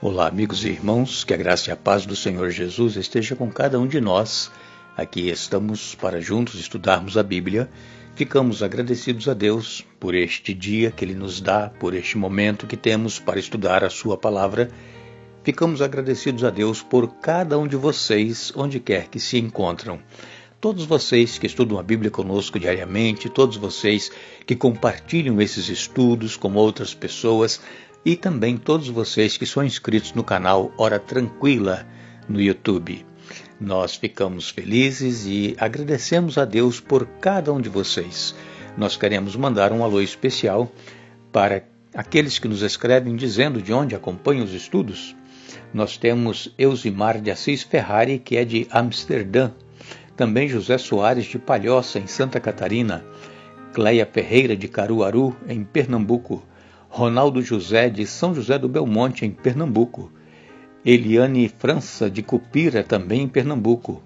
Olá, amigos e irmãos, que a graça e a paz do Senhor Jesus esteja com cada um de nós. Aqui estamos para juntos estudarmos a Bíblia. Ficamos agradecidos a Deus por este dia que Ele nos dá, por este momento que temos para estudar a Sua Palavra. Ficamos agradecidos a Deus por cada um de vocês, onde quer que se encontram. Todos vocês que estudam a Bíblia conosco diariamente, todos vocês que compartilham esses estudos com outras pessoas, e também todos vocês que são inscritos no canal Hora Tranquila no YouTube. Nós ficamos felizes e agradecemos a Deus por cada um de vocês. Nós queremos mandar um alô especial para aqueles que nos escrevem dizendo de onde acompanham os estudos. Nós temos Elzimar de Assis Ferrari, que é de Amsterdã. Também José Soares de Palhoça, em Santa Catarina. Cleia Ferreira de Caruaru, em Pernambuco. Ronaldo José de São José do Belmonte, em Pernambuco. Eliane França de Cupira, também em Pernambuco.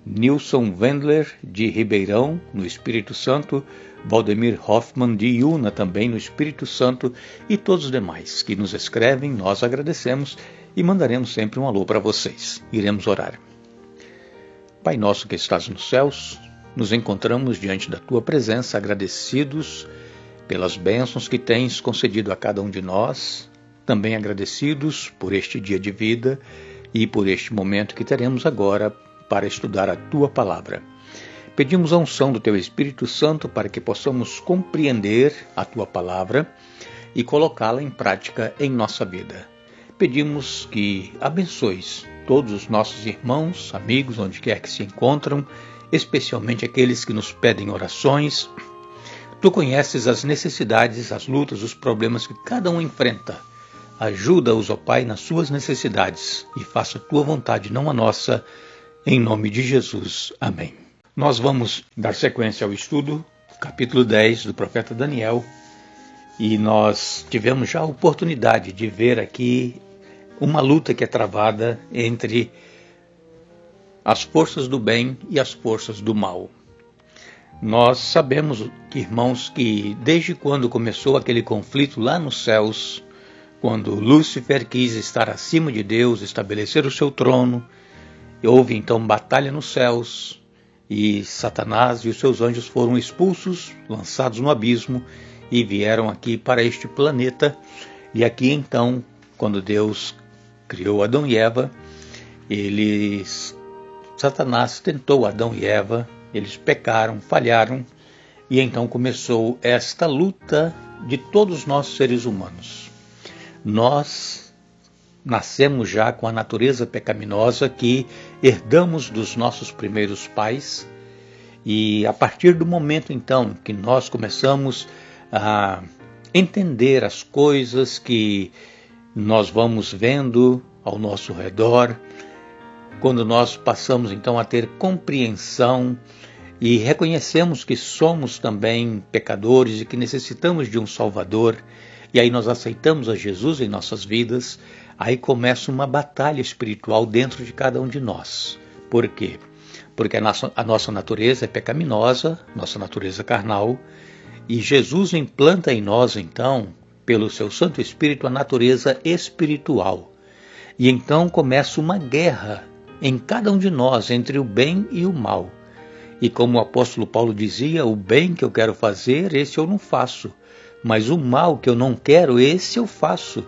Nilson Wendler de Ribeirão, no Espírito Santo. Valdemir Hoffmann de Iuna, também no Espírito Santo. E todos os demais que nos escrevem, nós agradecemos e mandaremos sempre um alô para vocês. Iremos orar. Pai nosso que estás nos céus, nos encontramos diante da Tua presença, agradecidos pelas bênçãos que tens concedido a cada um de nós, também agradecidos por este dia de vida e por este momento que teremos agora para estudar a Tua Palavra. Pedimos a unção do Teu Espírito Santo para que possamos compreender a Tua Palavra e colocá-la em prática em nossa vida. Pedimos que abençoes todos os nossos irmãos, amigos, onde quer que se encontram, especialmente aqueles que nos pedem orações. Tu conheces as necessidades, as lutas, os problemas que cada um enfrenta. Ajuda-os, ó Pai, nas suas necessidades e faça a Tua vontade, não a nossa, em nome de Jesus. Amém. Nós vamos dar sequência ao estudo, capítulo 10 do profeta Daniel, e nós tivemos já a oportunidade de ver aqui uma luta que é travada entre as forças do bem e as forças do mal. Nós sabemos, irmãos, que desde quando começou aquele conflito lá nos céus, quando Lúcifer quis estar acima de Deus, estabelecer o seu trono, houve então batalha nos céus, e Satanás e os seus anjos foram expulsos, lançados no abismo, e vieram aqui para este planeta. E aqui então, quando Deus criou Adão e Eva, Satanás tentou Adão e Eva, eles pecaram, falharam, e então começou esta luta de todos nós seres humanos. Nós nascemos já com a natureza pecaminosa que herdamos dos nossos primeiros pais, e a partir do momento então que nós começamos a entender as coisas que nós vamos vendo ao nosso redor, quando nós passamos então a ter compreensão e reconhecemos que somos também pecadores e que necessitamos de um Salvador, e aí nós aceitamos a Jesus em nossas vidas, aí começa uma batalha espiritual dentro de cada um de nós. Por quê? Porque a nossa natureza é pecaminosa, nossa natureza carnal, e Jesus implanta em nós então, pelo seu Santo Espírito, a natureza espiritual. E então começa uma guerra em cada um de nós, entre o bem e o mal. E como o apóstolo Paulo dizia, o bem que eu quero fazer, esse eu não faço, mas o mal que eu não quero, esse eu faço.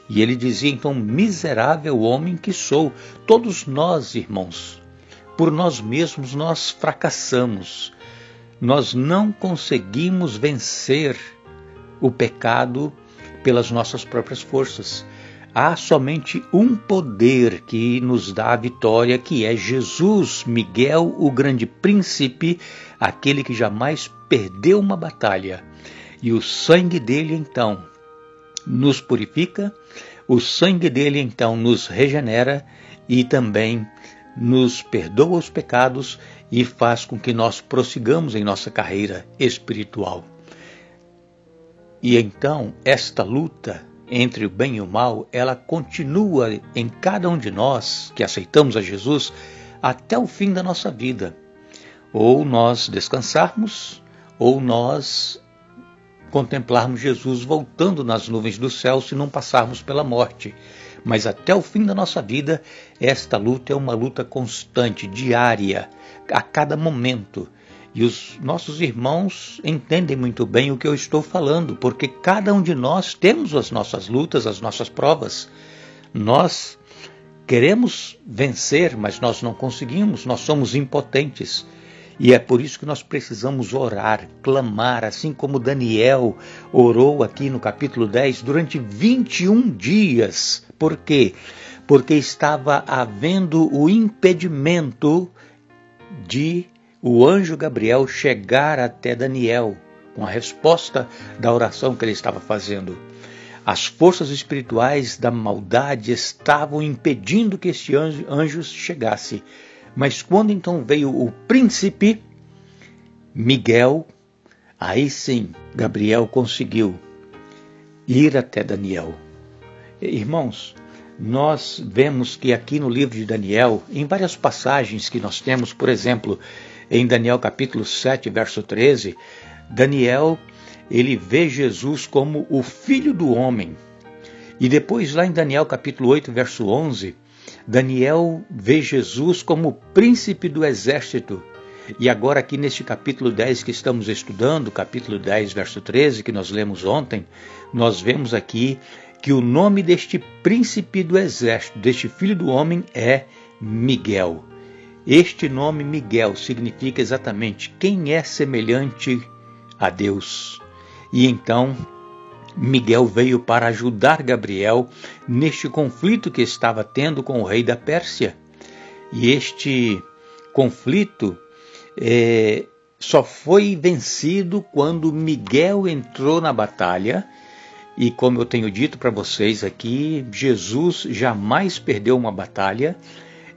E ele dizia então, miserável homem que sou. Todos nós, irmãos, por nós mesmos nós fracassamos. Nós não conseguimos vencer o pecado pelas nossas próprias forças. Há somente um poder que nos dá a vitória, que é Jesus, Miguel, o grande príncipe, aquele que jamais perdeu uma batalha. E o sangue dele, então, nos purifica, o sangue dele, então, nos regenera e também nos perdoa os pecados e faz com que nós prossigamos em nossa carreira espiritual. E então, esta luta entre o bem e o mal, ela continua em cada um de nós que aceitamos a Jesus até o fim da nossa vida. Ou nós descansarmos, ou nós contemplarmos Jesus voltando nas nuvens do céu se não passarmos pela morte. mas até o fim da nossa vida, esta luta é uma luta constante, diária, a cada momento. E os nossos irmãos entendem muito bem o que eu estou falando, porque cada um de nós temos as nossas lutas, as nossas provas. Nós queremos vencer, mas nós não conseguimos, nós somos impotentes. E é por isso que nós precisamos orar, clamar, assim como Daniel orou aqui no capítulo 10, durante 21 dias. Por quê? Porque estava havendo o impedimento de o anjo Gabriel chegar até Daniel, com a resposta da oração que ele estava fazendo. As forças espirituais da maldade estavam impedindo que este anjo chegasse. Mas quando então veio o príncipe Miguel, aí sim Gabriel conseguiu ir até Daniel. Irmãos, nós vemos que aqui no livro de Daniel, em várias passagens que nós temos, por exemplo, em Daniel capítulo 7, verso 13, Daniel, ele vê Jesus como o Filho do Homem. E depois lá em Daniel capítulo 8, verso 11, Daniel vê Jesus como o príncipe do exército. E agora aqui neste capítulo 10 que estamos estudando, capítulo 10, verso 13, que nós lemos ontem, nós vemos aqui que o nome deste príncipe do exército, deste filho do homem, é Miguel. Este nome Miguel significa exatamente quem é semelhante a Deus. E então Miguel veio para ajudar Gabriel neste conflito que estava tendo com o rei da Pérsia. E este conflito só foi vencido quando Miguel entrou na batalha. E como eu tenho dito para vocês aqui, Jesus jamais perdeu uma batalha.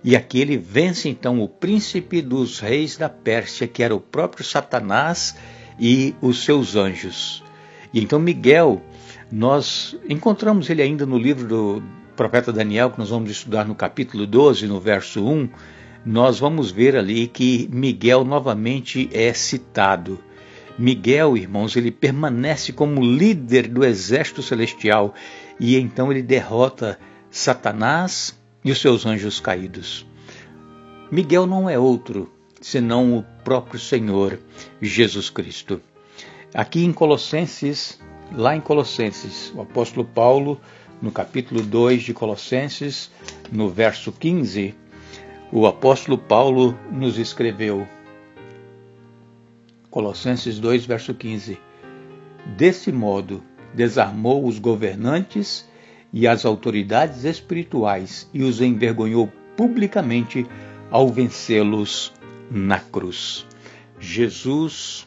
E aqui ele vence então o príncipe dos reis da Pérsia, que era o próprio Satanás e os seus anjos. E então Miguel, nós encontramos ele ainda no livro do profeta Daniel, que nós vamos estudar no capítulo 12, no verso 1, nós vamos ver ali que Miguel novamente é citado. Miguel, irmãos, ele permanece como líder do exército celestial e então ele derrota Satanás e os seus anjos caídos. Miguel não é outro senão o próprio Senhor Jesus Cristo. Aqui em Colossenses, lá em Colossenses, o apóstolo Paulo, no capítulo 2 de Colossenses, no verso 15, o apóstolo Paulo nos escreveu, Colossenses 2, verso 15, desse modo desarmou os governantes e as autoridades espirituais e os envergonhou publicamente ao vencê-los na cruz. Jesus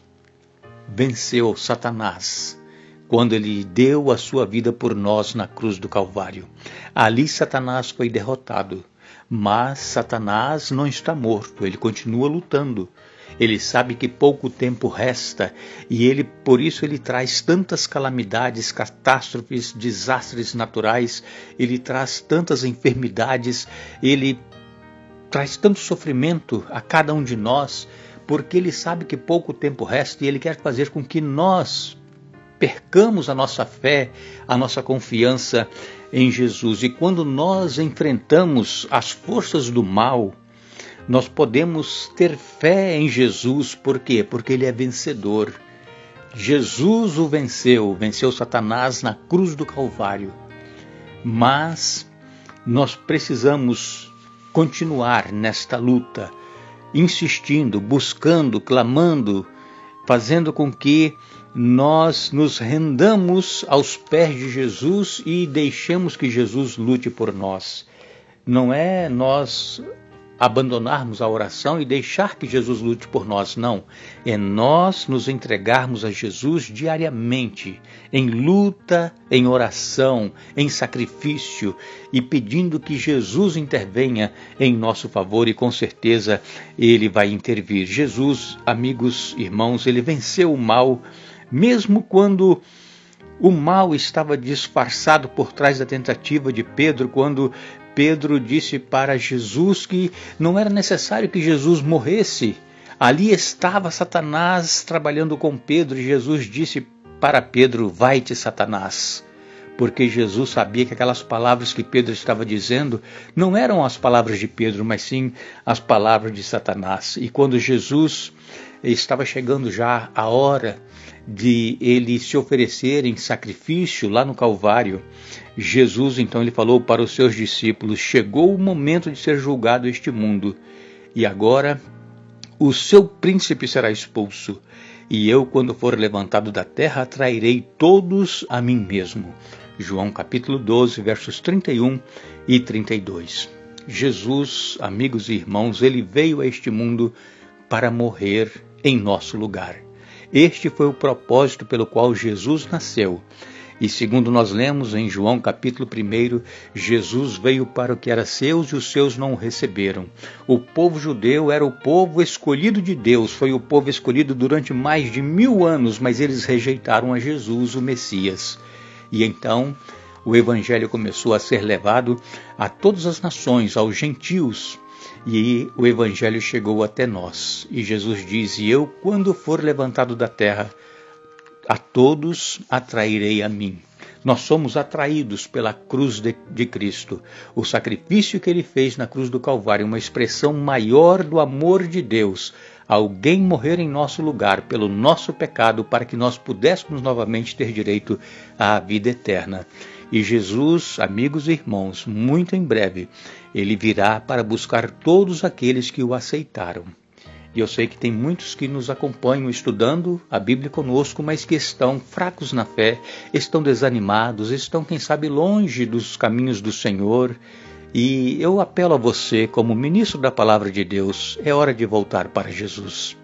venceu Satanás quando ele deu a sua vida por nós na cruz do Calvário. Ali Satanás foi derrotado, mas Satanás não está morto, ele continua lutando. Ele sabe que pouco tempo resta e por isso ele traz tantas calamidades, catástrofes, desastres naturais, ele traz tantas enfermidades, ele traz tanto sofrimento a cada um de nós, porque ele sabe que pouco tempo resta e ele quer fazer com que nós percamos a nossa fé, a nossa confiança em Jesus. E quando nós enfrentamos as forças do mal, nós podemos ter fé em Jesus. Por quê? Porque ele é vencedor. Jesus o venceu Satanás na cruz do Calvário. Mas nós precisamos continuar nesta luta, insistindo, buscando, clamando, fazendo com que nós nos rendamos aos pés de Jesus e deixemos que Jesus lute por nós. Não é nós abandonarmos a oração e deixar que Jesus lute por nós, não. É nós nos entregarmos a Jesus diariamente, em luta, em oração, em sacrifício e pedindo que Jesus intervenha em nosso favor e com certeza ele vai intervir. Jesus, amigos, irmãos, ele venceu o mal, mesmo quando o mal estava disfarçado por trás da tentativa de Pedro, quando Pedro disse para Jesus que não era necessário que Jesus morresse. Ali estava Satanás trabalhando com Pedro e Jesus disse para Pedro, vai-te Satanás, porque Jesus sabia que aquelas palavras que Pedro estava dizendo não eram as palavras de Pedro, mas sim as palavras de Satanás. E quando Jesus estava chegando já a hora de ele se oferecer em sacrifício lá no Calvário, Jesus então ele falou para os seus discípulos: chegou o momento de ser julgado este mundo, e agora o seu príncipe será expulso, e eu, quando for levantado da terra, atrairei todos a mim mesmo. João capítulo 12, versos 31 e 32. Jesus, amigos e irmãos, ele veio a este mundo para morrer em nosso lugar. Este foi o propósito pelo qual Jesus nasceu. E segundo nós lemos em João capítulo 1, Jesus veio para o que era seus e os seus não o receberam. O povo judeu era o povo escolhido de Deus, foi o povo escolhido durante mais de 1000 anos, mas eles rejeitaram a Jesus, o Messias. E então o evangelho começou a ser levado a todas as nações, aos gentios, e o evangelho chegou até nós. E Jesus diz: e eu, quando for levantado da terra, a todos atrairei a mim. Nós somos atraídos pela cruz de Cristo. O sacrifício que ele fez na cruz do Calvário, uma expressão maior do amor de Deus. Alguém morrer em nosso lugar pelo nosso pecado para que nós pudéssemos novamente ter direito à vida eterna. E Jesus, amigos e irmãos, muito em breve, ele virá para buscar todos aqueles que o aceitaram. E eu sei que tem muitos que nos acompanham estudando a Bíblia conosco, mas que estão fracos na fé, estão desanimados, estão, quem sabe, longe dos caminhos do Senhor. E eu apelo a você, como ministro da Palavra de Deus, é hora de voltar para Jesus.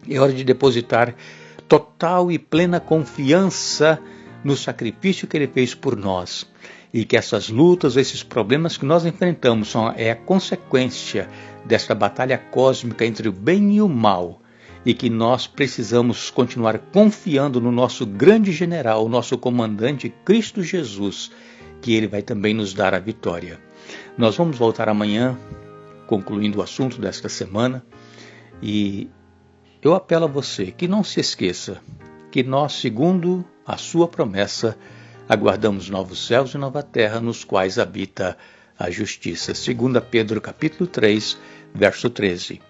É hora de depositar total e plena confiança no sacrifício que ele fez por nós. E que essas lutas, esses problemas que nós enfrentamos é a consequência desta batalha cósmica entre o bem e o mal, e que nós precisamos continuar confiando no nosso grande general, o nosso comandante Cristo Jesus, que ele vai também nos dar a vitória. Nós vamos voltar amanhã, concluindo o assunto desta semana, e eu apelo a você que não se esqueça que nós, segundo a sua promessa, aguardamos novos céus e nova terra nos quais habita a justiça. 2 Pedro capítulo 3, verso 13.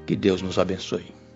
Que Deus nos abençoe.